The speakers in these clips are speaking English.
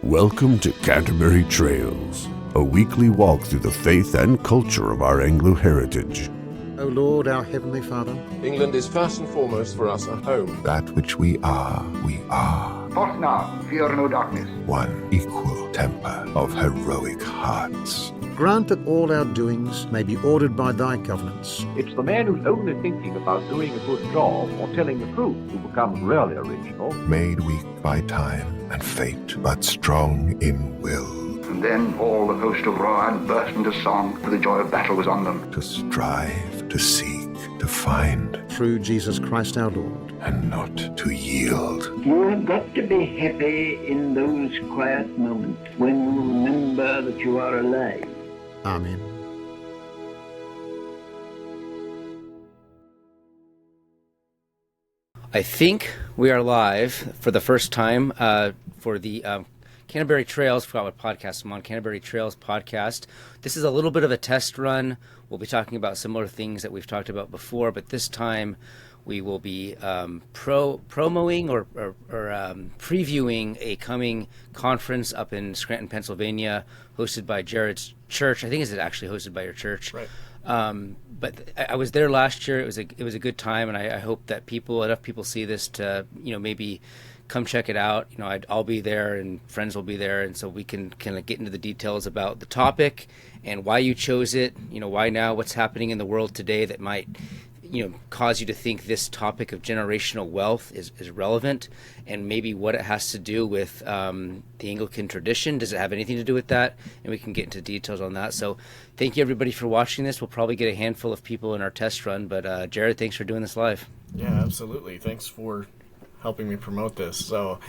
Welcome to Canterbury Trails, a weekly walk through the faith and culture of our Anglo heritage. O Lord, our Heavenly Father, England is first and foremost for us a home. That which we are. Forth now, fear no darkness. One equal temper of heroic hearts. grant that all our doings may be ordered by thy governance. It's the man who's only thinking about doing a good job or telling the truth who becomes really original. Made weak by time and fate, but strong in will. And then all the host of Rohan burst into song, for the joy of battle was on them. To strive, to seek, to find. Through Jesus Christ our Lord. And not to yield. You have got to be happy in those quiet moments when you remember that you are alive. Amen. I think we are live for the first time for the Canterbury Trails, forgot what podcast I'm on, Canterbury Trails podcast. This is a little bit of a test run. We'll be talking about similar things that we've talked about before, but this time we will be promoting or previewing a coming conference up in Scranton, Pennsylvania, hosted by Jared's church. I think it's actually hosted by your church. Right. But I was there last year. It was a good time, and I hope that enough people see this to maybe come check it out. I'll be there, and friends will be there, and so we can kind of get into the details about the topic and why you chose it. Why now? What's happening in the world today that might cause you to think this topic of generational wealth is relevant, and maybe what it has to do with the Anglican tradition. Does it have anything to do with that? And we can get into details on that. So thank you everybody for watching this. We'll probably get a handful of people in our test run, but Jared, thanks for doing this live. Yeah, absolutely. Thanks for helping me promote this. So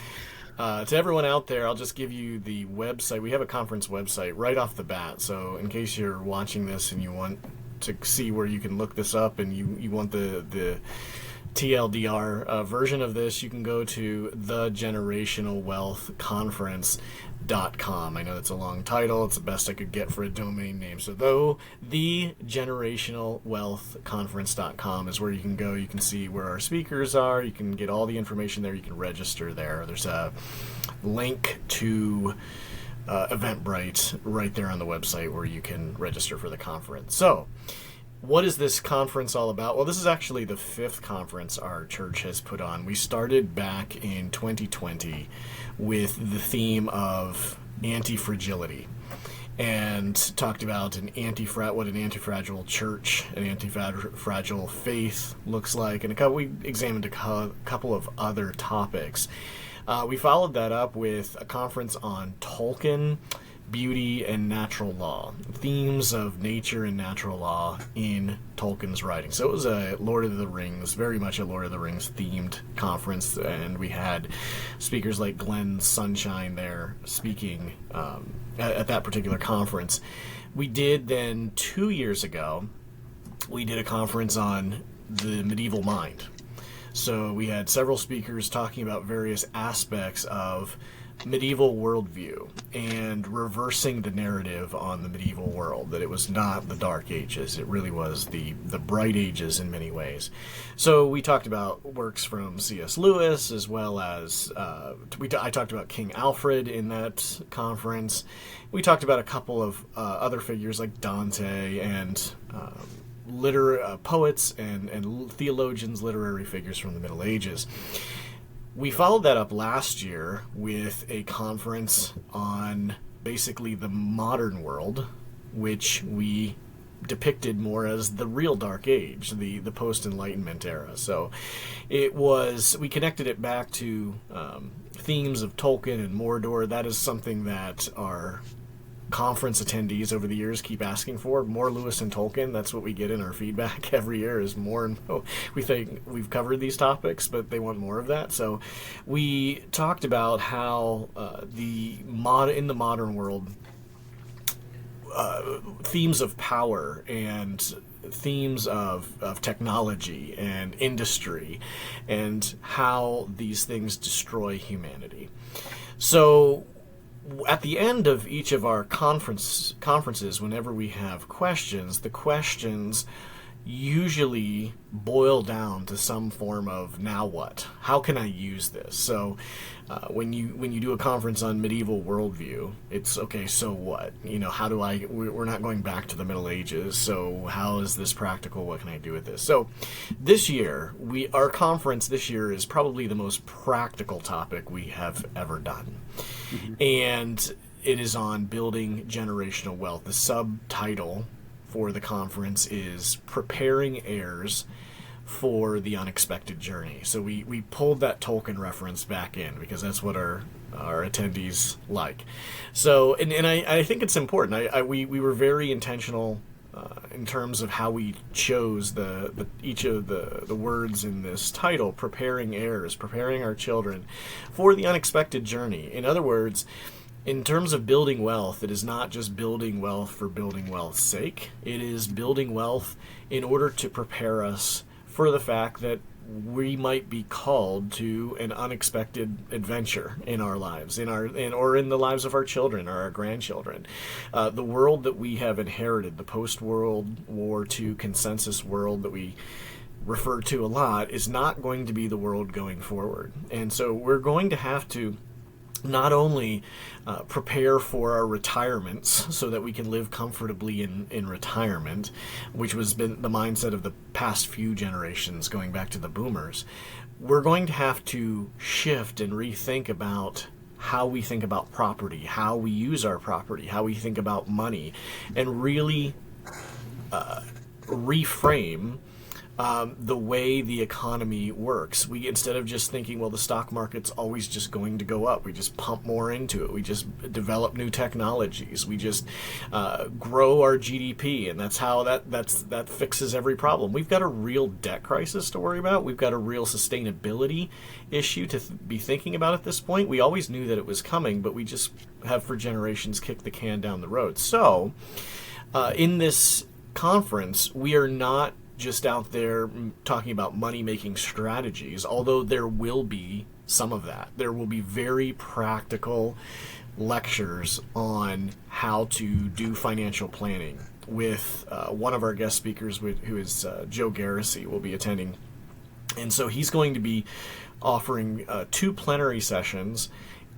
to everyone out there, I'll just give you the website. We have a conference website right off the bat. So in case you're watching this and you want to see where you can look this up and you want the TLDR version of this, you can go to thegenerationalwealthconference.com. I know that's a long title. It's the best I could get for a domain name. So thegenerationalwealthconference.com is where you can go. You can see where our speakers are. You can get all the information there. You can register there. There's a link to Eventbrite right there on the website where you can register for the conference. So, what is this conference all about? Well, this is actually the 5th conference our church has put on. We started back in 2020 with the theme of anti-fragility and talked about what an anti-fragile church, an anti-fragile faith looks like, and we examined a couple of other topics. We followed that up with a conference on Tolkien, beauty, and natural law, themes of nature and natural law in Tolkien's writing. So it was a Lord of the Rings, very much a Lord of the Rings themed conference, and we had speakers like Glenn Sunshine there speaking at that particular conference. We did then 2 years ago, we did a conference on the medieval mind. So we had several speakers talking about various aspects of medieval worldview and reversing the narrative on the medieval world, that it was not the Dark Ages. It really was the Bright Ages in many ways. So we talked about works from C.S. Lewis, as well as I talked about King Alfred in that conference. We talked about a couple of other figures like Dante and poets and theologians, literary figures from the Middle Ages. We followed that up last year with a conference on basically the modern world, which we depicted more as the real Dark Age, the post-Enlightenment era. So we connected it back to themes of Tolkien and Mordor. That is something that our conference attendees over the years keep asking for, more Lewis and Tolkien. That's what we get in our feedback every year, is more and more. We think we've covered these topics, but they want more of that. So we talked about how in the modern world, themes of power and themes of technology and industry and how these things destroy humanity. So at the end of each of our conferences, whenever we have questions, the questions usually boil down to some form of now what? How can I use this? So when you do a conference on medieval worldview, it's okay, so what? How do we're not going back to the Middle Ages, so how is this practical? What can I do with this? So this year, our conference this year is probably the most practical topic we have ever done. Mm-hmm. And it is on building generational wealth. The subtitle for the conference is Preparing Heirs for the Unexpected Journey. So we pulled that Tolkien reference back in because that's what our attendees like. So, and I think it's important. We were very intentional in terms of how we chose each of the words in this title, preparing heirs, preparing our children for the unexpected journey. In other words, in terms of building wealth, it is not just building wealth for building wealth's sake. It is building wealth in order to prepare us for the fact that we might be called to an unexpected adventure in our lives, or in the lives of our children or our grandchildren. The world that we have inherited, the post-World War II consensus world that we refer to a lot, is not going to be the world going forward. And so we're going to have to not only prepare for our retirements so that we can live comfortably in retirement, which was been the mindset of the past few generations going back to the boomers, we're going to have to shift and rethink about how we think about property, how we use our property, how we think about money, and really reframe the way the economy works. We, instead of just thinking, well, the stock market's always just going to go up, we just pump more into it. We just develop new technologies. We just grow our GDP, and that's how that fixes every problem. We've got a real debt crisis to worry about. We've got a real sustainability issue to be thinking about at this point. We always knew that it was coming, but we just have for generations kicked the can down the road. So, in this conference, we are not just out there talking about money-making strategies, although there will be some of that. There will be very practical lectures on how to do financial planning with one of our guest speakers, who is Joe Garrissey, will be attending. And so he's going to be offering 2 plenary sessions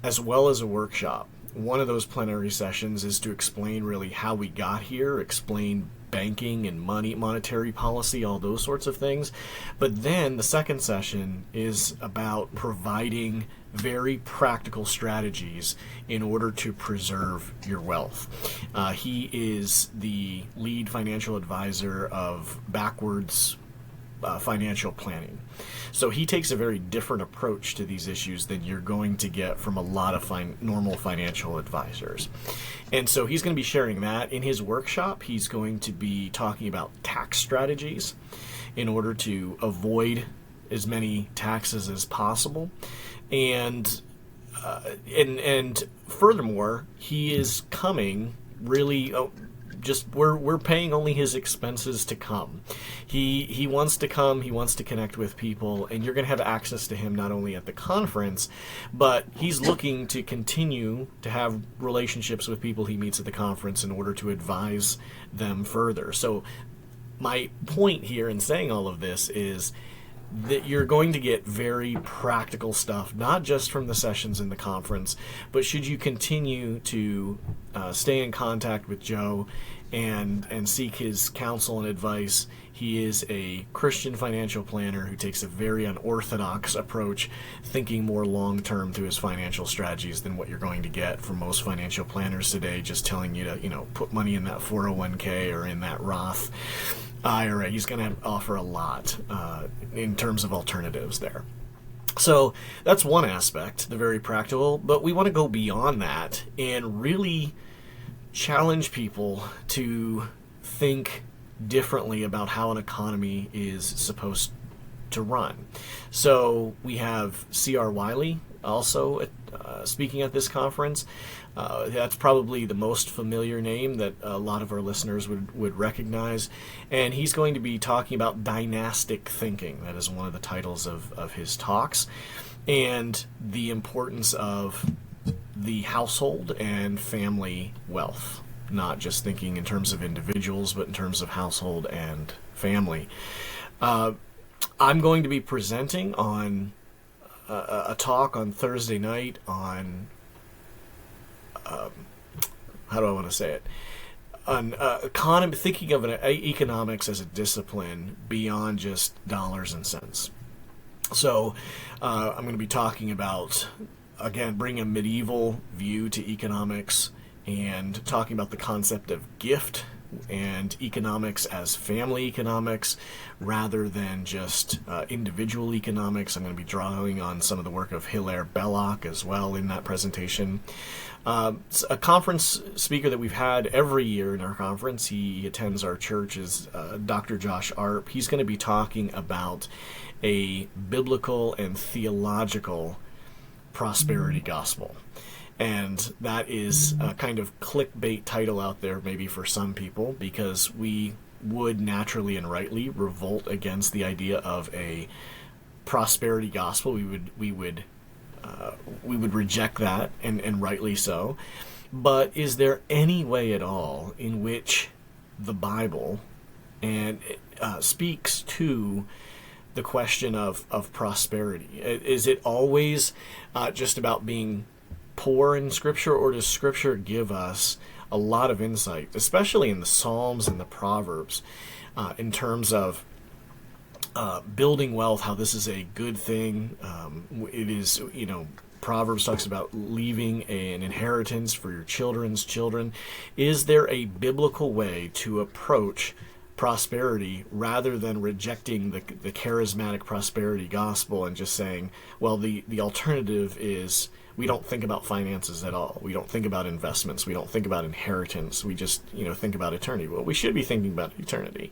as well as a workshop. One of those plenary sessions is to explain really how we got here, explain banking and monetary policy, all those sorts of things. But then the second session is about providing very practical strategies in order to preserve your wealth. He is the lead financial advisor of Backwards Financial Planning. So he takes a very different approach to these issues than you're going to get from a lot of normal financial advisors. And so he's going to be sharing that. In his workshop, he's going to be talking about tax strategies in order to avoid as many taxes as possible. And furthermore, he is coming really... we're paying only his expenses to come. He wants to come, he wants to connect with people, and you're going to have access to him not only at the conference, but he's looking to continue to have relationships with people he meets at the conference in order to advise them further. So my point here in saying all of this is that you're going to get very practical stuff, not just from the sessions in the conference, but should you continue to stay in contact with Joe and seek his counsel and advice. He is a Christian financial planner who takes a very unorthodox approach, thinking more long-term to his financial strategies than what you're going to get from most financial planners today, just telling you to, put money in that 401k or in that Roth IRA. He's going to offer a lot in terms of alternatives there. So that's one aspect, the very practical, but we want to go beyond that and really challenge people to think differently about how an economy is supposed to run. So we have C.R. Wiley also speaking at this conference. That's probably the most familiar name that a lot of our listeners would recognize. And he's going to be talking about dynastic thinking. That is one of the titles of his talks. And the importance of the household and family wealth. not just thinking in terms of individuals, but in terms of household and family. I'm going to be presenting on a talk on Thursday night on, how do I want to say it? On thinking of economics as a discipline beyond just dollars and cents. So I'm going to be talking about, again, bringing a medieval view to economics and talking about the concept of gift and economics as family economics rather than just individual economics. I'm going to be drawing on some of the work of Hilaire Belloc as well in that presentation. A conference speaker that we've had every year in our conference, he attends our church, is Dr. Josh Arp. He's going to be talking about a biblical and theological prosperity gospel. And that is a kind of clickbait title out there maybe for some people, because we would naturally and rightly revolt against the idea of a prosperity gospel. We would reject that, and rightly so. But is there any way at all in which the Bible speaks to the question of prosperity? Is it always just about being poor in Scripture, or does Scripture give us a lot of insight, especially in the Psalms and the Proverbs, in terms of building wealth, how this is a good thing? It is, Proverbs talks about leaving an inheritance for your children's children. Is there a biblical way to approach prosperity rather than rejecting the charismatic prosperity gospel and just saying, well, the alternative is we don't think about finances at all. We don't think about investments. We don't think about inheritance. We just, think about eternity. Well, we should be thinking about eternity.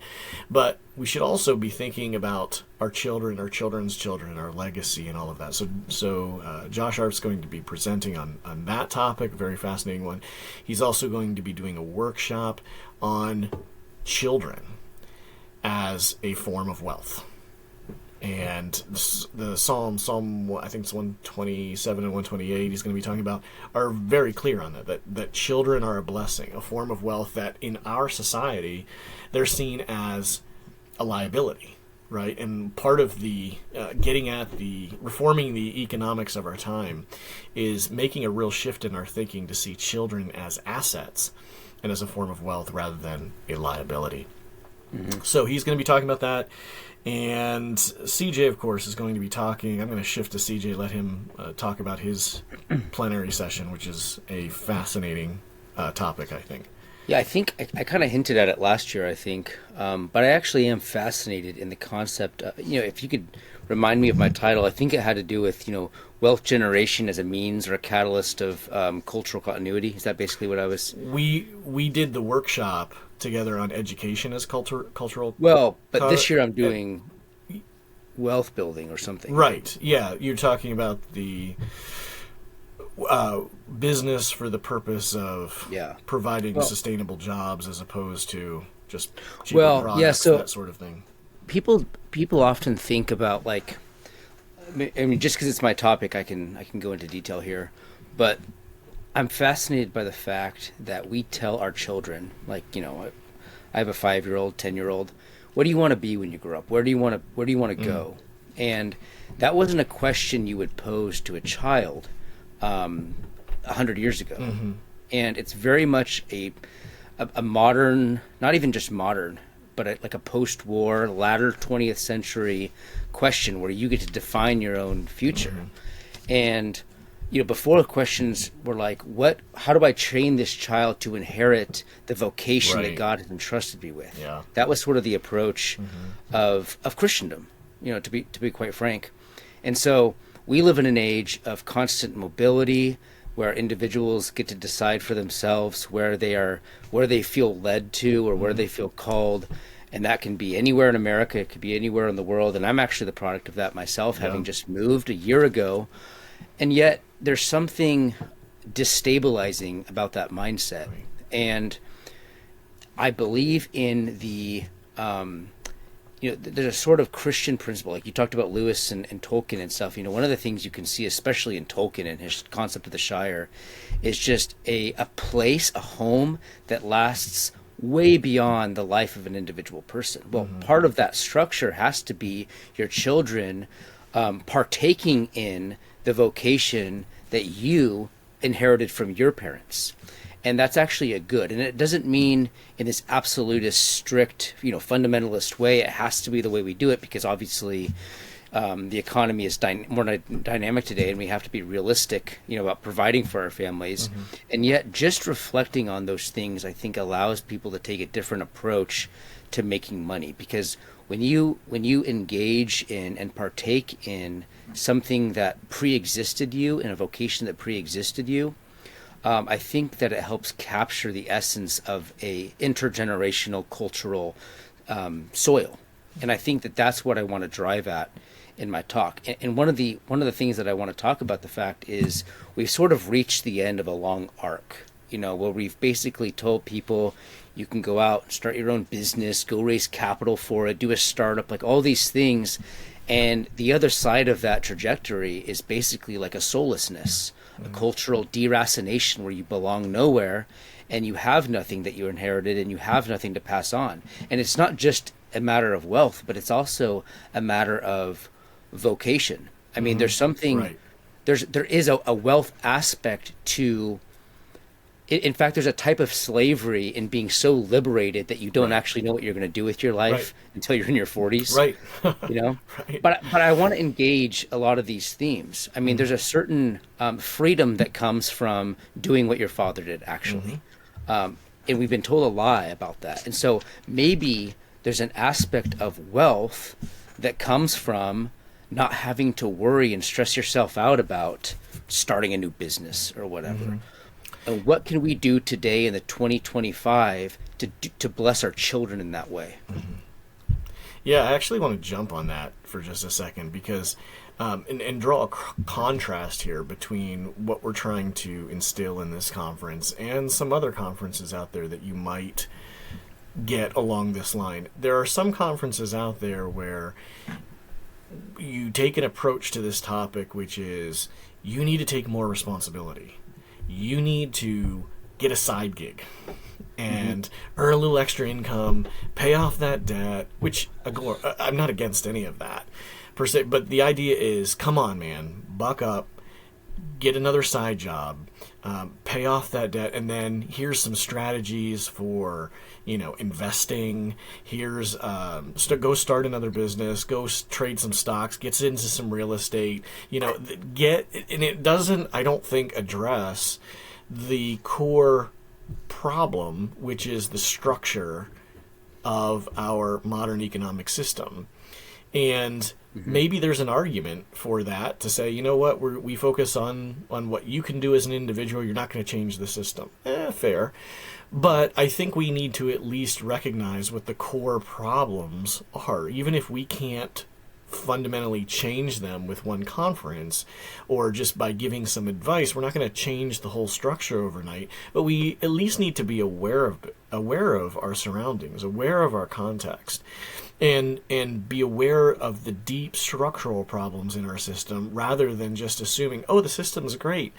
But we should also be thinking about our children, our children's children, our legacy, and all of that. So Josh Arp's going to be presenting on that topic, a very fascinating one. He's also going to be doing a workshop on children as a form of wealth. And the Psalm, I think it's 127 and 128, he's going to be talking about, are very clear on that children are a blessing, a form of wealth that in our society, they're seen as a liability, right? And part of the getting at the reforming the economics of our time is making a real shift in our thinking to see children as assets and as a form of wealth rather than a liability. Mm-hmm. So he's going to be talking about that. And CJ, of course, is going to be talking. I'm going to shift to CJ, let him talk about his plenary session, which is a fascinating topic, I think. Yeah, I think I kind of hinted at it last year, I think. But I actually am fascinated in the concept. If you could remind me of my title, I think it had to do with, wealth generation as a means or a catalyst of cultural continuity. Is that basically what I was... We did the workshop together on education as cultural... Well, but this year I'm doing wealth building or something. Right, yeah. You're talking about the business for the purpose of providing sustainable jobs as opposed to just cheaper products, that sort of thing. People often think about, like... I mean, just because it's my topic, I can go into detail here, but I'm fascinated by the fact that we tell our children, like, I have a 5-year-old, 10-year-old. What do you want to be when you grow up? Where do you want to go? And that wasn't a question you would pose to a child 100 years ago. Mm-hmm. And it's very much a modern, not even just modern, but like a post-war, latter 20th century question where you get to define your own future. Mm-hmm. And, before, the questions were like, how do I train this child to inherit the vocation that God has entrusted me with? Yeah. That was sort of the approach of Christendom, to be quite frank. And so we live in an age of constant mobility where individuals get to decide for themselves where they feel led to or where they feel called. And that can be anywhere in America. It could be anywhere in the world. And I'm actually the product of that myself, having just moved a year ago. And yet there's something destabilizing about that mindset. And I believe in the there's a sort of Christian principle, like you talked about Lewis and Tolkien and stuff. One of the things you can see, especially in Tolkien and his concept of the Shire, is just a place, a home that lasts way beyond the life of an individual person. Well, part of that structure has to be your children partaking in the vocation that you inherited from your parents. And that's actually a good. And it doesn't mean in this absolutist, strict, fundamentalist way, it has to be the way we do it, because obviously the economy is more dynamic today, and we have to be realistic, about providing for our families. And yet just reflecting on those things, I think, allows people to take a different approach to making money. Because when you engage in and partake in something that pre-existed you, in a vocation that pre-existed you, I think that it helps capture the essence of a intergenerational cultural soil, and I think that that's what I want to drive at in my talk. And one of the things that I want to talk about, the fact is, we've sort of reached the end of a long arc, where we've basically told people you can go out and start your own business, go raise capital for it, do a startup, like all these things. And the other side of that trajectory is basically like a soullessness, a cultural deracination where you belong nowhere and you have nothing that you inherited and you have nothing to pass on. And it's not just a matter of wealth, but it's also a matter of vocation. I mean, there's something, Right. there is a wealth aspect to, in fact, there's a type of slavery in being so liberated that you don't actually know what you're going to do with your life until you're in your 40s. Right. Right. But I want to engage a lot of these themes. I mean, there's a certain freedom that comes from doing what your father did, actually. And we've been told a lie about that. And so maybe there's an aspect of wealth that comes from not having to worry and stress yourself out about starting a new business or whatever. And what can we do today in the 2025 to bless our children in that way? Yeah, I actually want to jump on that for just a second, because and draw a contrast here between what we're trying to instill in this conference and some other conferences out there that you might get along this line. There are some conferences out there where you take an approach to this topic, which is you need to take more responsibility. You need to get a side gig and earn a little extra income, pay off that debt, which I'm not against any of that per se, but the idea is, come on, man, buck up, get another side job, pay off that debt, and then here's some strategies for, investing. Here's go start another business, go trade some stocks, gets into some real estate. And it doesn't, I don't think, address the core problem, which is the structure of our modern economic system. And maybe there's an argument for that, to say, you know what, we focus on what you can do as an individual. You're not going to change the system. Fair. But I think we need to at least recognize what the core problems are, even if we can't fundamentally change them with one conference or just by giving some advice. We're not going to change the whole structure overnight, but we at least need to be aware of our surroundings, aware of our context, and be aware of the deep structural problems in our system, rather than just assuming, oh, the system's great.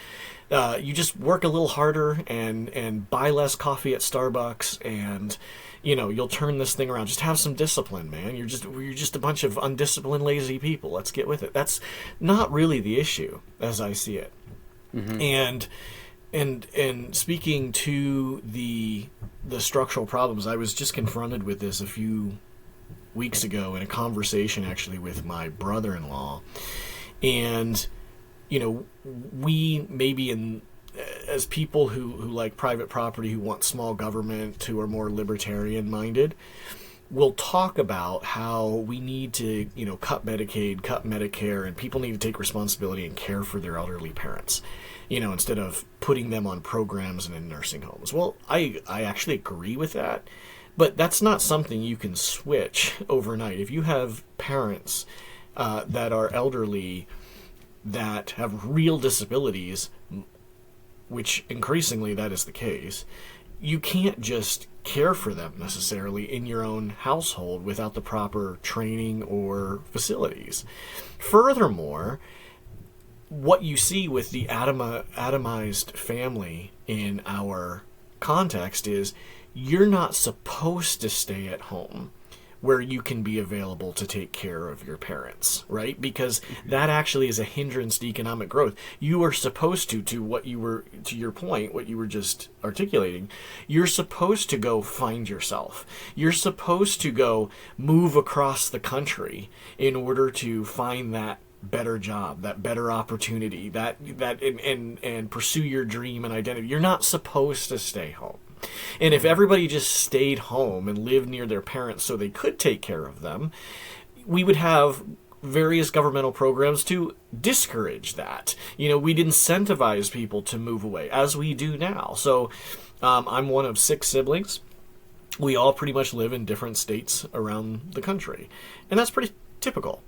You just work a little harder and buy less coffee at Starbucks, and you'll turn this thing around. Just have some discipline, man. You're just a bunch of undisciplined, lazy people. Let's get with it. That's not really the issue, as I see it. And speaking to the structural problems, I was just confronted with this a few weeks ago in a conversation, actually, with my brother-in-law. And we maybe as people who like private property, who want small government, who are more libertarian minded, will talk about how we need to, cut Medicaid, cut Medicare, and people need to take responsibility and care for their elderly parents, instead of putting them on programs and in nursing homes. Well, I actually agree with that, but that's not something you can switch overnight. If you have parents that are elderly, that have real disabilities, which increasingly that is the case, you can't just care for them necessarily in your own household without the proper training or facilities. Furthermore, what you see with the atomized family in our context is you're not supposed to stay at home where you can be available to take care of your parents, right? Because that actually is a hindrance to economic growth. You are supposed to your point, what you were just articulating, you're supposed to go find yourself. You're supposed to go move across the country in order to find that better job, that better opportunity, and pursue your dream and identity. You're not supposed to stay home. And if everybody just stayed home and lived near their parents so they could take care of them, we would have various governmental programs to discourage that. We'd incentivize people to move away, as we do now. So I'm one of 6 siblings. We all pretty much live in different states around the country. And that's pretty typical.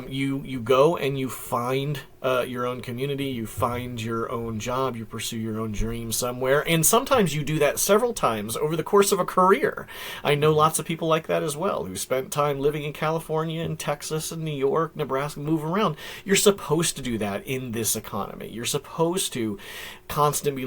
You go and you find your own community, you find your own job, you pursue your own dream somewhere, and sometimes you do that several times over the course of a career. I know lots of people like that as well, who spent time living in California and Texas and New York, Nebraska, move around. You're supposed to do that in this economy. You're supposed to constantly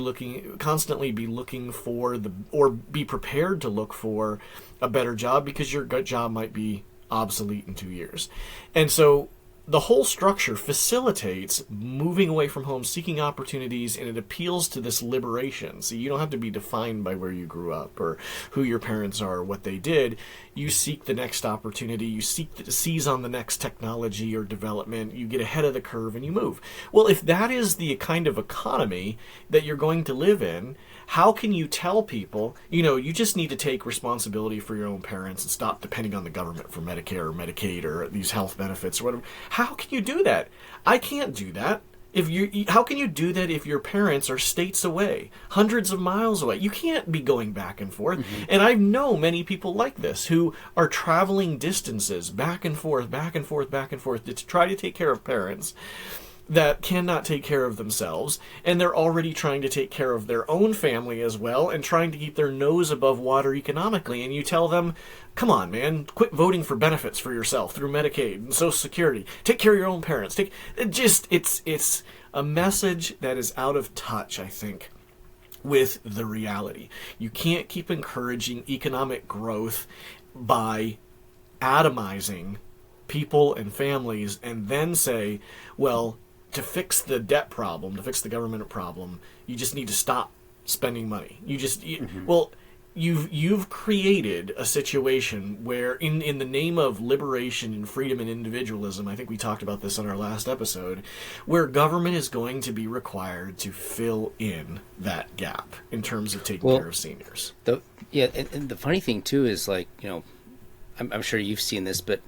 be looking for or be prepared to look for a better job, because your job might be obsolete in 2 years. And so the whole structure facilitates moving away from home, seeking opportunities, and it appeals to this liberation. So you don't have to be defined by where you grew up or who your parents are or what they did. You seek the next opportunity, you seek to seize on the next technology or development, you get ahead of the curve and you move. Well, if that is the kind of economy that you're going to live in, how can you tell people, you just need to take responsibility for your own parents and stop depending on the government for Medicare or Medicaid or these health benefits or whatever? How can you do that? I can't do that. How can you do that if your parents are states away, hundreds of miles away? You can't be going back and forth. Mm-hmm. And I know many people like this who are traveling distances back and forth to try to take care of parents that cannot take care of themselves, and they're already trying to take care of their own family as well and trying to keep their nose above water economically. And you tell them, come on, man, quit voting for benefits for yourself through Medicaid and Social Security. Take care of your own parents. It's a message that is out of touch, I think, with the reality. You can't keep encouraging economic growth by atomizing people and families and then say, well, to fix the debt problem, to fix the government problem, you just need to stop spending money. You've created a situation where in the name of liberation and freedom and individualism, I think we talked about this on our last episode, where government is going to be required to fill in that gap in terms of taking care of seniors. And the funny thing too is, like, I'm sure you've seen this, but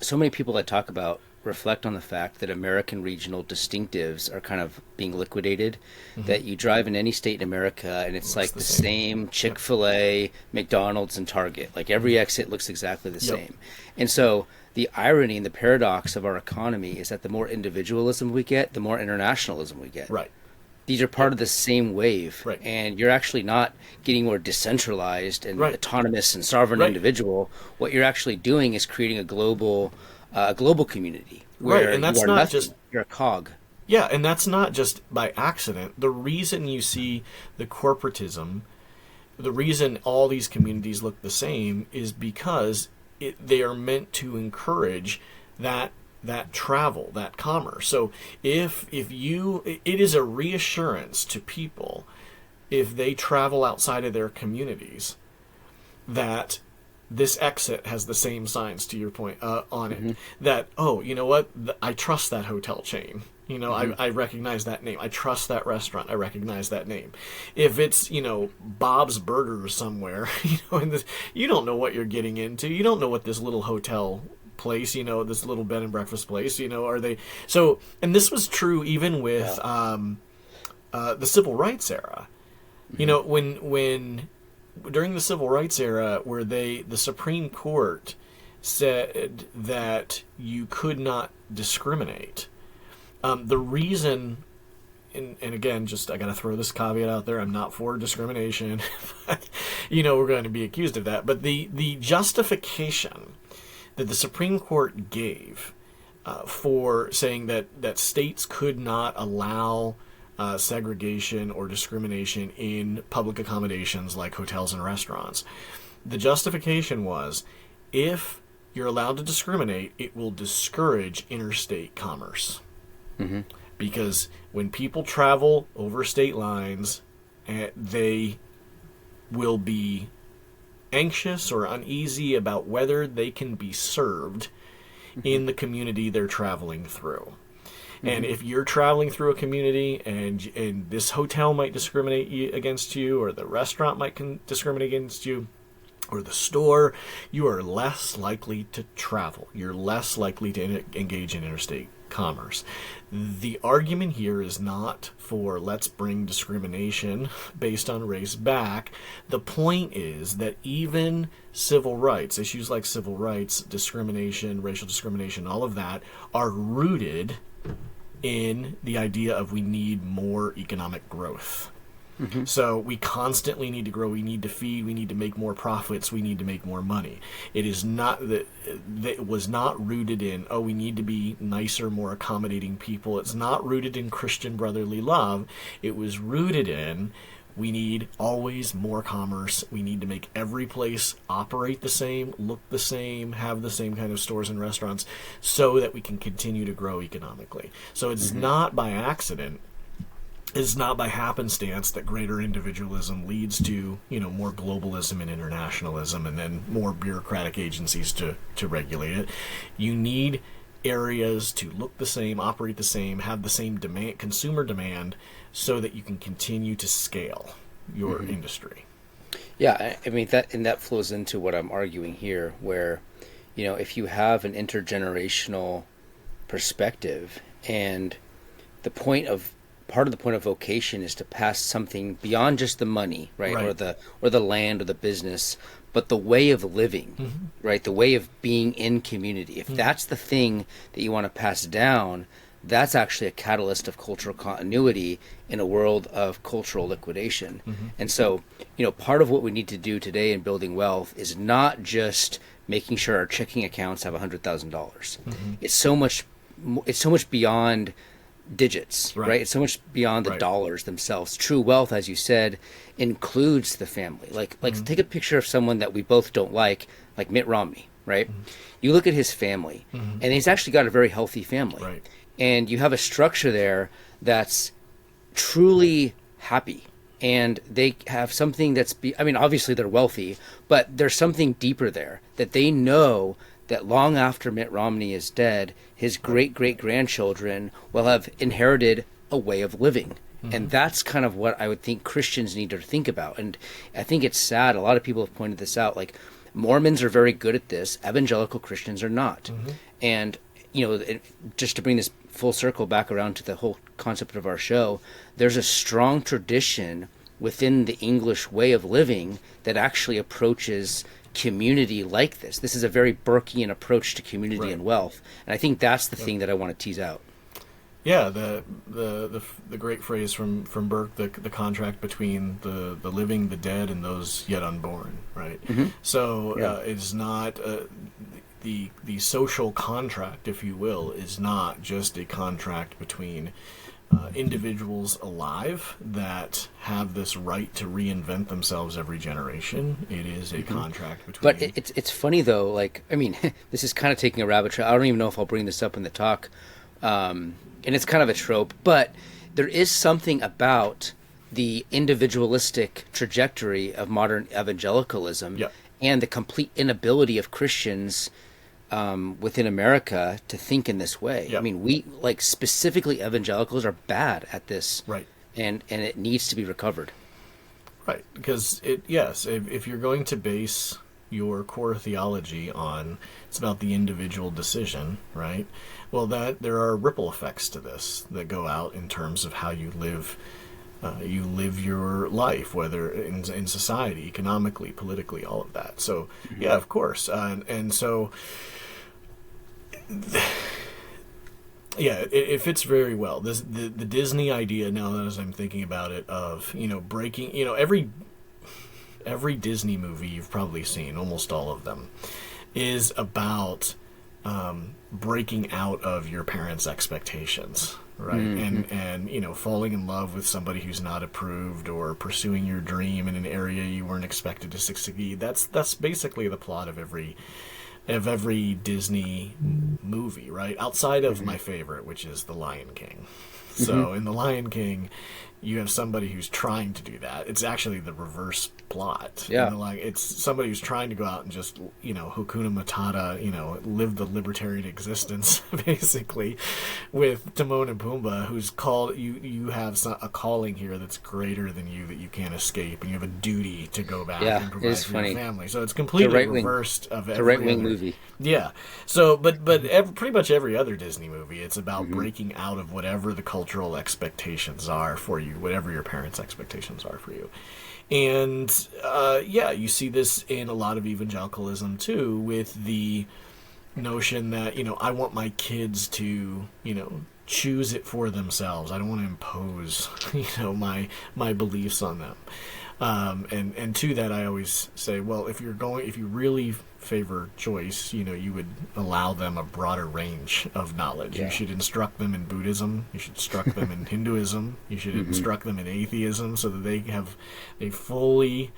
so many people that talk about reflect on the fact that American regional distinctives are kind of being liquidated, that you drive in any state in America and it's like the same Chick-fil-A, McDonald's, and Target. Like every exit looks exactly the same. And so the irony and the paradox of our economy is that the more individualism we get, the more internationalism we get. Right. These are part of the same wave, and you're actually not getting more decentralized and autonomous and sovereign individual. What you're actually doing is creating a global community where and that's you are not nothing. just You're a cog. Yeah, and that's not just by accident. The reason you see the corporatism, the reason all these communities look the same is because they are meant to encourage that travel, that commerce. So it is a reassurance to people if they travel outside of their communities that this exit has the same signs, to your point, on it. That, oh, you know what? I trust that hotel chain. I recognize that name. I trust that restaurant. I recognize that name. If it's, Bob's Burgers somewhere, you don't know what you're getting into. You don't know what this little hotel place, this little bed and breakfast place, are they? So, and this was true even with the civil rights era. When during the civil rights era, where the Supreme Court said that you could not discriminate. The reason and again, just I got to throw this caveat out there. I'm not for discrimination. But, we're going to be accused of that. But the justification that the Supreme Court gave for saying that states could not allow segregation or discrimination in public accommodations like hotels and restaurants, the justification was, if you're allowed to discriminate, it will discourage interstate commerce. Mm-hmm. Because when people travel over state lines, they will be anxious or uneasy about whether they can be served in the community they're traveling through. Mm-hmm. And if you're traveling through a community and this hotel might discriminate against you, or the restaurant might discriminate against you, or the store, you are less likely to travel. You're less likely to engage in interstate commerce. The argument here is not for let's bring discrimination based on race back. The point is that even civil rights, issues like civil rights, discrimination, racial discrimination, all of that are rooted in the idea of we need more economic growth. Mm-hmm. So we constantly need to grow, we need to feed, we need to make more profits, we need to make more money. It is not that it was not rooted in, we need to be nicer, more accommodating people. It's not rooted in Christian brotherly love. It was rooted in, we need always more commerce. We need to make every place operate the same, look the same, have the same kind of stores and restaurants so that we can continue to grow economically. So it's not by accident. It's not by happenstance that greater individualism leads to, more globalism and internationalism, and then more bureaucratic agencies to regulate it. You need areas to look the same, operate the same, have the same demand, consumer demand, so that you can continue to scale your industry. Yeah, I mean that flows into what I'm arguing here, where, if you have an intergenerational perspective, and part of the point of vocation is to pass something beyond just the money, right? Or the land or the business, but the way of living, right? The way of being in community. If that's the thing that you want to pass down, that's actually a catalyst of cultural continuity in a world of cultural liquidation. And so, part of what we need to do today in building wealth is not just making sure our checking accounts have $100,000. It's so much beyond digits, right? It's so much beyond the dollars themselves. True wealth, as you said, includes the family. Like take a picture of someone that we both don't like Mitt Romney, right? You look at his family, and he's actually got a very healthy family. Right. And you have a structure there that's truly happy. And they have something obviously they're wealthy, but there's something deeper there that they know that long after Mitt Romney is dead, his great-great-grandchildren will have inherited a way of living. And that's kind of what I would think Christians need to think about. And I think it's sad. A lot of people have pointed this out. Like, Mormons are very good at this. Evangelical Christians are not. And, just to bring this full circle back around to the whole concept of our show, there's a strong tradition within the English way of living that actually approaches community like this. This is a very Burkean approach to community and wealth, and I think that's the thing that I want to tease out. Yeah, the great phrase from Burke, the contract between the living, the dead, and those yet unborn, right? So it's not the social contract, if you will, is not just a contract between individuals alive that have this right to reinvent themselves every generation. It is a contract between... But it's funny, though, this is kind of taking a rabbit trail. I don't even know if I'll bring this up in the talk, and it's kind of a trope, but there is something about the individualistic trajectory of modern evangelicalism and the complete inability of Christians within America to think in this way. I mean, we, specifically evangelicals, are bad at this, right? And it needs to be recovered, right? Because if you're going to base your core theology on it's about the individual decision, right? Well, that there are ripple effects to this that go out in terms of how you live. You live your life, whether in society, economically, politically, all of that. So, of course, and so. Yeah, it fits very well. The Disney idea, now that as I'm thinking about it, of breaking, every Disney movie you've probably seen, almost all of them, is about breaking out of your parents' expectations, right? And falling in love with somebody who's not approved, or pursuing your dream in an area you weren't expected to succeed. That's basically the plot of every Disney movie, right? Outside of my favorite, which is The Lion King. So in The Lion King, you have somebody who's trying to do that. It's actually the reverse plot. Yeah. It's somebody who's trying to go out and just, Hakuna Matata, live the libertarian existence, basically, with Timon and Pumbaa, who's called, you have a calling here that's greater than you, that you can't escape, and you have a duty to go back and provide for your family. So it's completely reversed of every right-wing movie. Yeah. So, but pretty much every other Disney movie, it's about breaking out of whatever the cultural expectations are for you, whatever your parents' expectations are for you. And, you see this in a lot of evangelicalism, too, with the notion that, I want my kids to, choose it for themselves. I don't want to impose, my beliefs on them. And to that, I always say, well, if you really favor choice, you would allow them a broader range of knowledge. Yeah. You should instruct them in Buddhism. You should instruct them in Hinduism. You should instruct them in atheism, so that they fully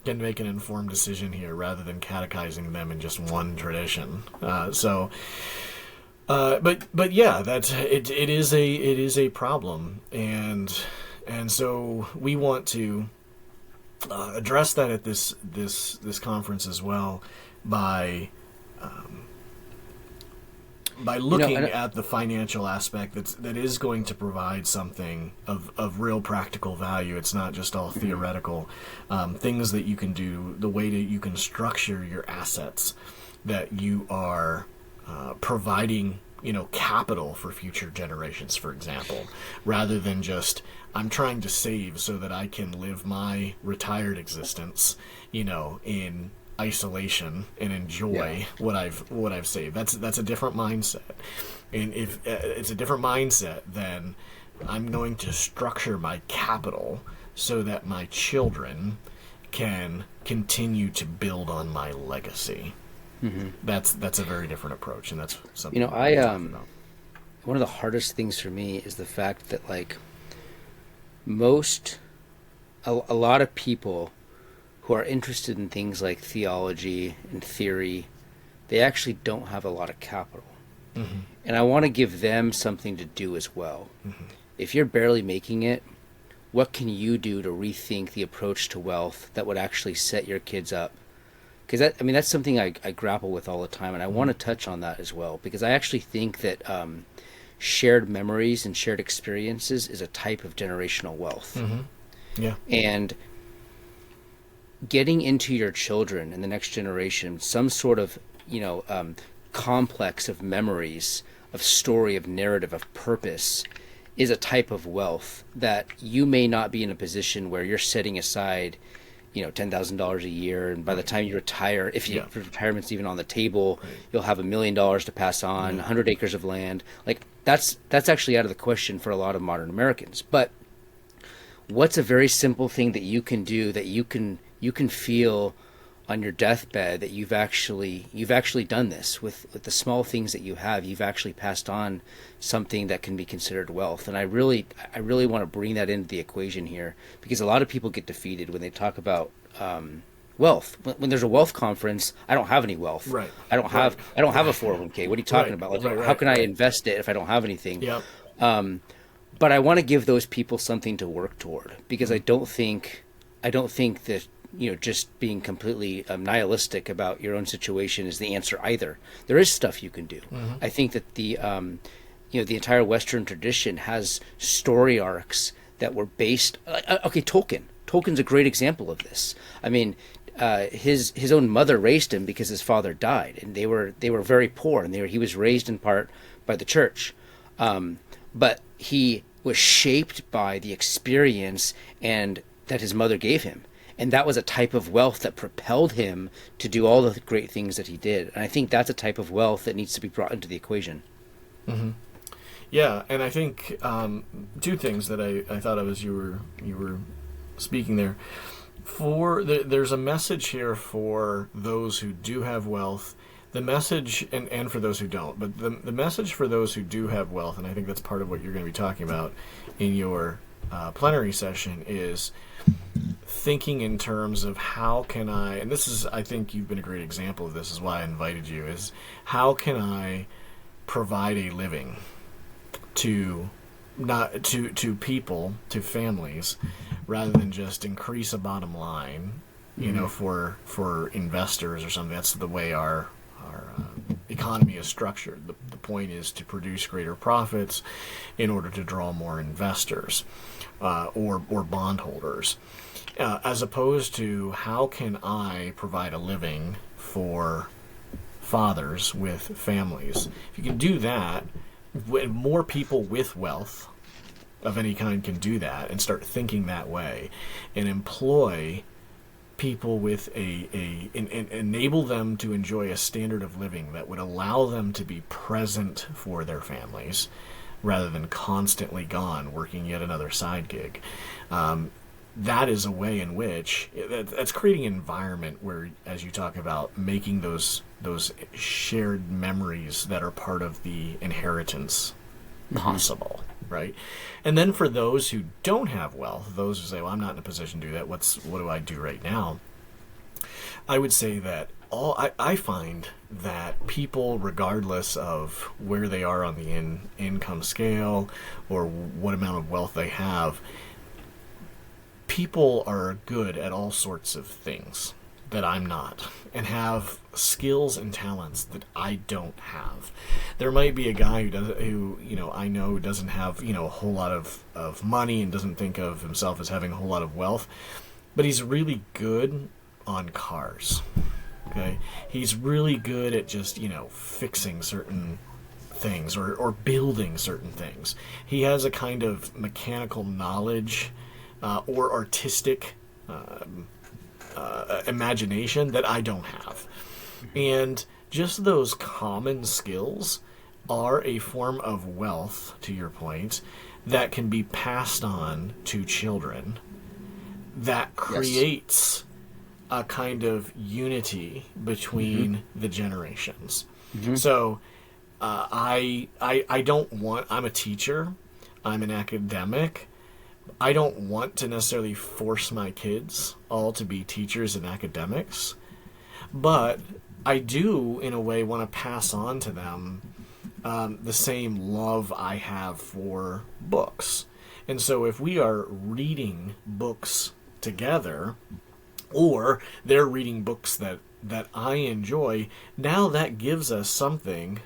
can make an informed decision here, rather than catechizing them in just one tradition. But yeah, it is a problem, and so we want to address that at this conference as well, by looking at the financial aspect that is going to provide something of real practical value. It's not just all theoretical. Things that you can do, the way that you can structure your assets, that you are providing capital for future generations, for example, rather than just, I'm trying to save so that I can live my retired existence, in isolation and enjoy what I've saved. That's a different mindset. And if it's a different mindset, then I'm going to structure my capital so that my children can continue to build on my legacy. That's a very different approach, and that's something one of the hardest things for me is the fact that, like, a lot of people who are interested in things like theology and theory, they actually don't have a lot of capital. And I want to give them something to do as well. If you're barely making it, what can you do to rethink the approach to wealth that would actually set your kids up? Because that's something I grapple with all the time, and I want to touch on that as well, because I actually think that shared memories and shared experiences is a type of generational wealth. Yeah. And getting into your children and the next generation some sort of complex of memories, of story, of narrative, of purpose, is a type of wealth that you may not be in a position where you're setting aside $10,000 a year, and by the time you retire, if retirement's even on the table, you'll have $1 million to pass on, 100 acres of land. Like, that's actually out of the question for a lot of modern Americans. But what's a very simple thing that you can do, that you can feel on your deathbed that you've actually done this with the small things that you have? You've actually passed on something that can be considered wealth. And I really want to bring that into the equation here, because a lot of people get defeated when they talk about wealth. When there's a wealth conference, I don't have any wealth. Right. I don't have a 401k. What are you talking about? Like, how can I invest it if I don't have anything? Yep. But I want to give those people something to work toward, because I don't think that just being completely nihilistic about your own situation is the answer either. There is stuff you can do. I think that the entire Western tradition has story arcs that were based. Tolkien's a great example of this. I mean, his own mother raised him because his father died, and they were very poor, and he was raised in part by the church, but he was shaped by the experience and that his mother gave him. And that was a type of wealth that propelled him to do all the great things that he did. And I think that's a type of wealth that needs to be brought into the equation. Yeah, and I think two things that I thought of as you were speaking there. There's a message here for those who do have wealth. The message, and for those who don't, but the message for those who do have wealth, and I think that's part of what you're going to be talking about in your plenary session, is thinking in terms of how can I, and this is, I think you've been a great example of this, is why I invited you, is how can I provide a living to people, to families, rather than just increase a bottom line, for investors or something. That's the way our economy is structured. The point is to produce greater profits in order to draw more investors or bondholders, as opposed to how can I provide a living for fathers with families. If you can do that, when more people with wealth of any kind can do that and start thinking that way and employ people with enable them to enjoy a standard of living that would allow them to be present for their families rather than constantly gone working yet another side gig. That is a way in which that's creating an environment where, as you talk about, making those shared memories that are part of the inheritance possible, right? And then for those who don't have wealth, those who say, well, I'm not in a position to do that, what do I do right now? I would say that I find that people, regardless of where they are on the income scale or what amount of wealth they have, people are good at all sorts of things that I'm not, and have skills and talents that I don't have. There might be a guy who I know doesn't have a whole lot of money and doesn't think of himself as having a whole lot of wealth, but he's really good on cars. Okay, he's really good at just fixing certain things or building certain things. He has a kind of mechanical knowledge or artistic imagination that I don't have. And just those common skills are a form of wealth, to your point, that can be passed on to children that creates a kind of unity between the generations. So I don't want, I'm a teacher, I'm an academic, I don't want to necessarily force my kids all to be teachers and academics, but I do, in a way, want to pass on to them the same love I have for books. And so if we are reading books together, or they're reading books that I enjoy, now that gives us something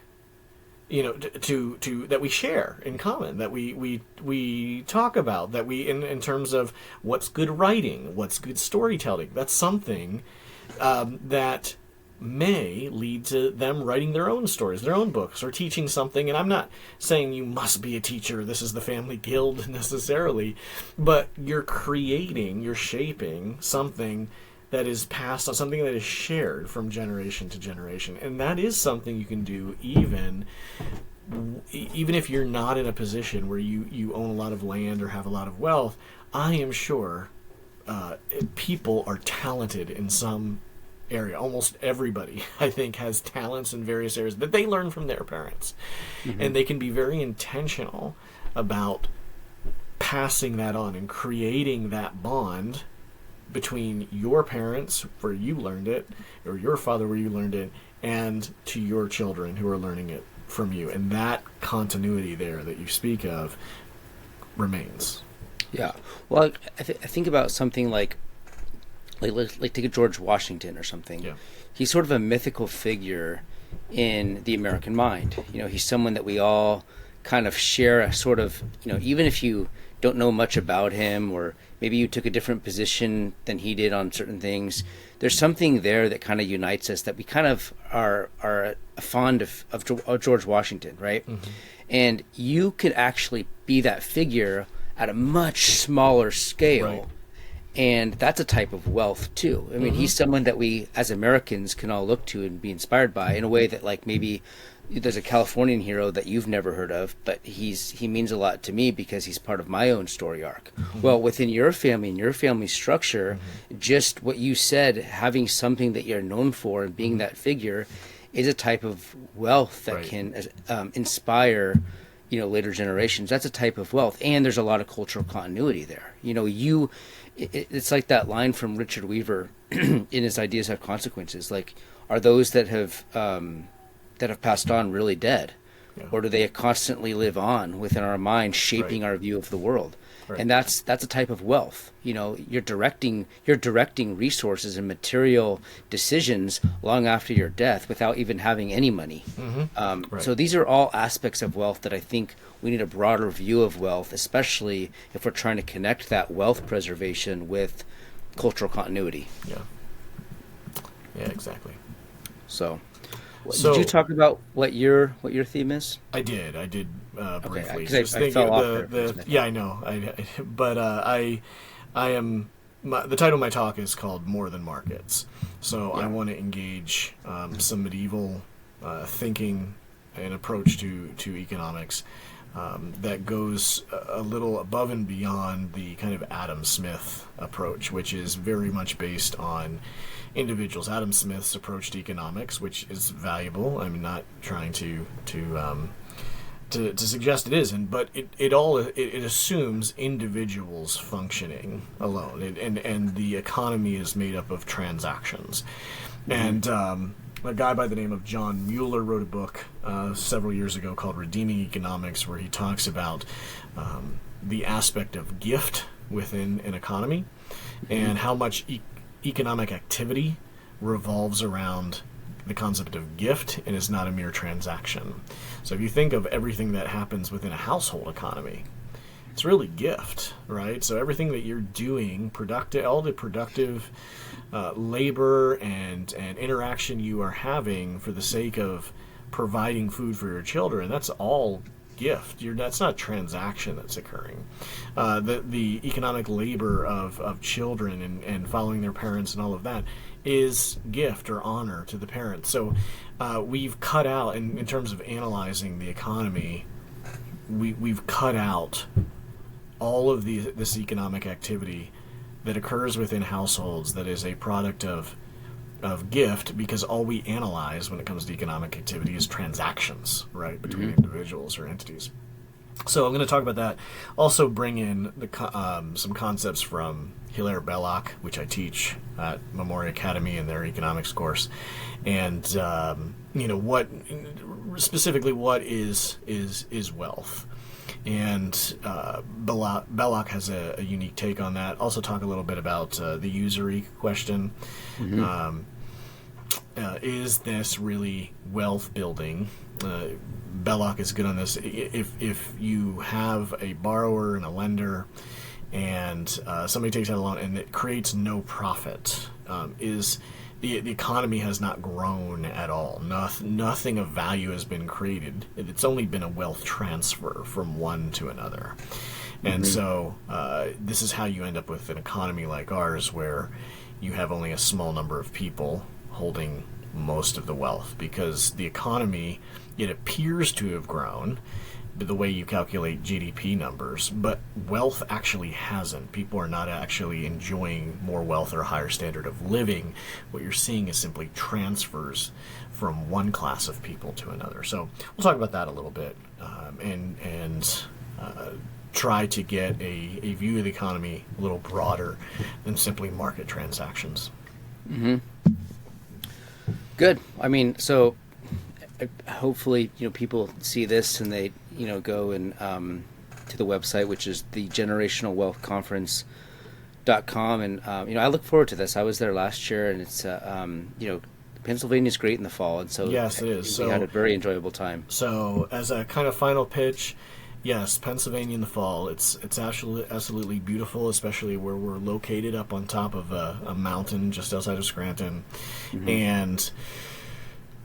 to that we share in common, that we talk about, that we in terms of what's good writing, what's good storytelling. That's something that may lead to them writing their own stories, their own books, or teaching something. And I'm not saying you must be a teacher, this is the family guild necessarily, but you're shaping something that is passed on, something that is shared from generation to generation. And that is something you can do even if you're not in a position where you own a lot of land or have a lot of wealth. I am sure people are talented in some area. Almost everybody, I think, has talents in various areas that they learn from their parents. And they can be very intentional about passing that on and creating that bond between your parents, where you learned it, or your father, where you learned it, and to your children who are learning it from you. And that continuity there that you speak of remains. Yeah. Well, I think about something like take a George Washington or something. Yeah. He's sort of a mythical figure in the American mind. He's someone that we all kind of share a sort of, even if you don't know much about him, or maybe you took a different position than he did on certain things, there's something there that kind of unites us, that we kind of are fond of George Washington, right? And you could actually be that figure at a much smaller scale, And that's a type of wealth too. I mean, he's someone that we as Americans can all look to and be inspired by in a way that, like, maybe there's a Californian hero that you've never heard of, but he means a lot to me because he's part of my own story arc. Well, within your family and your family structure, just what you said, having something that you're known for and being that figure is a type of wealth that can inspire, later generations. That's a type of wealth. And there's a lot of cultural continuity there. It's like that line from Richard Weaver in his Ideas Have Consequences. Like, are those that have passed on really dead? Yeah. Or do they constantly live on within our mind, shaping our view of the world? Right. And that's a type of wealth. You're directing resources and material decisions long after your death without even having any money. So these are all aspects of wealth that I think we need a broader view of wealth, especially if we're trying to connect that wealth preservation with cultural continuity. Yeah, exactly. So did you talk about what your theme is? I did briefly. Because I fell off there. Yeah, I know. I am. The title of my talk is called "More Than Markets." So I want to engage some medieval thinking and approach to economics that goes a little above and beyond the kind of Adam Smith approach, which is very much based on individuals. Adam Smith's approach to economics, which is valuable. I'm not trying to suggest it isn't, but it assumes individuals functioning alone, and the economy is made up of transactions. And a guy by the name of John Mueller wrote a book several years ago called Redeeming Economics, where he talks about the aspect of gift within an economy and how much economic activity revolves around the concept of gift and is not a mere transaction. So if you think of everything that happens within a household economy, it's really gift, right? So everything that you're doing, all the productive labor and interaction you are having for the sake of providing food for your children, that's all gift. That's not transaction that's occurring. The economic labor of children and following their parents and all of that is gift or honor to the parents. So we've cut out, in terms of analyzing the economy, we've cut out all of this economic activity that occurs within households that is a product of gift, because all we analyze when it comes to economic activity is transactions, right, between individuals or entities. So I'm going to talk about that. Also bring in some concepts from Hilaire Belloc, which I teach at Memoria Academy in their economics course, and what specifically what is wealth. And Belloc has a unique take on that. Also talk a little bit about the usury question. Is this really wealth building? Belloc is good on this. If you have a borrower and a lender, and somebody takes out a loan and it creates no profit, the economy has not grown at all. Nothing of value has been created. It's only been a wealth transfer from one to another. And so this is how you end up with an economy like ours, where you have only a small number of people holding most of the wealth, because the economy, it appears to have grown the way you calculate GDP numbers, but wealth actually hasn't. People are not actually enjoying more wealth or a higher standard of living. What you're seeing is simply transfers from one class of people to another. So we'll talk about that a little bit, and try to get a view of the economy a little broader than simply market transactions. Good. I mean, so hopefully, people see this and they, go and to the website, which is the generationalwealthconference.com. And, I look forward to this. I was there last year, and it's, Pennsylvania's great in the fall. And so yes, it is. We had a very enjoyable time. So as a kind of final pitch, yes, Pennsylvania in the fall. It's absolutely beautiful, especially where we're located up on top of a mountain just outside of Scranton. And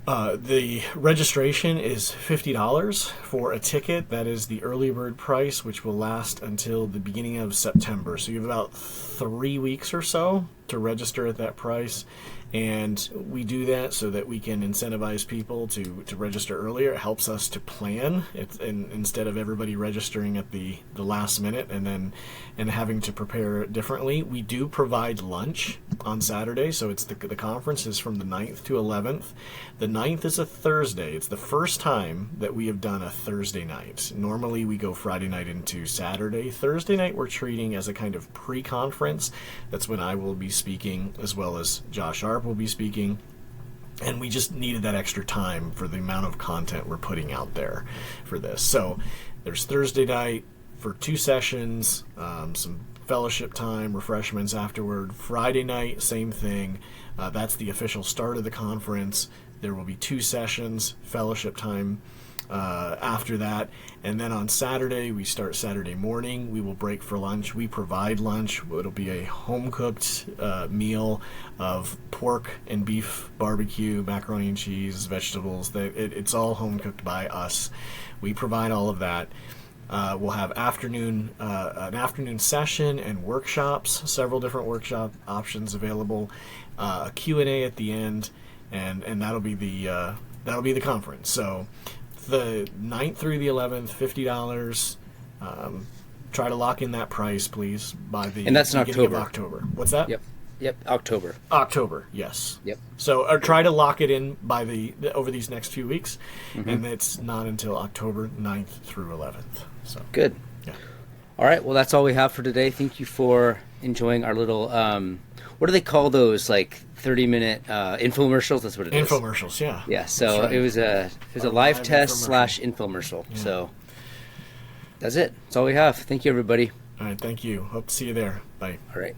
The registration is $50 for a ticket. That is the early bird price, which will last until the beginning of September. So you have about 3 weeks or so to register at that price. And we do that so that we can incentivize people to register earlier. It helps us to plan instead of everybody registering at the last minute and having to prepare differently. We do provide lunch on Saturday, so it's the conference is from the 9th to 11th. The 9th is a Thursday. It's the first time that we have done a Thursday night. Normally we go Friday night into Saturday. Thursday night we're treating as a kind of pre-conference. That's when I will be speaking, as well as Josh Arp will be speaking, and we just needed that extra time for the amount of content we're putting out there for this. So there's Thursday night for 2 sessions, some fellowship time, refreshments afterward. Friday night, same thing. That's the official start of the conference. There will be 2 sessions, fellowship time after that, and then on Saturday we start Saturday morning. We will break for lunch. We provide lunch. It'll be a home-cooked meal of pork and beef barbecue, macaroni and cheese, vegetables. It's all home-cooked by us. We provide all of that. We'll have an afternoon session and workshops, several different workshop options available, a Q&A at the end, and that'll be the conference. So the 9th through the 11th, $50. Try to lock in that price, please, by the and that's in beginning of October. What's that? Yep, October. October, yes. Yep. So try to lock it in by over these next few weeks, Mm-hmm. and it's not until October 9th through 11th. So Good. Yeah. All right, well, that's all we have for today. Thank you for enjoying our little, what do they call those, like 30-minute infomercials? That's what it is. Infomercials, yeah. Yeah, so That's right. it was a live test / infomercial. Yeah. So that's it. That's all we have. Thank you, everybody. All right, thank you. Hope to see you there. Bye. All right.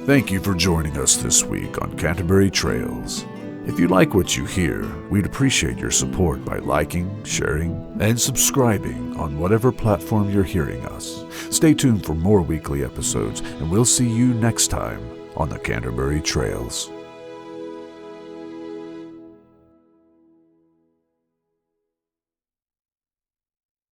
Thank you for joining us this week on Canterbury Trails. If you like what you hear, we'd appreciate your support by liking, sharing, and subscribing on whatever platform you're hearing us. Stay tuned for more weekly episodes, and we'll see you next time on the Canterbury Trails.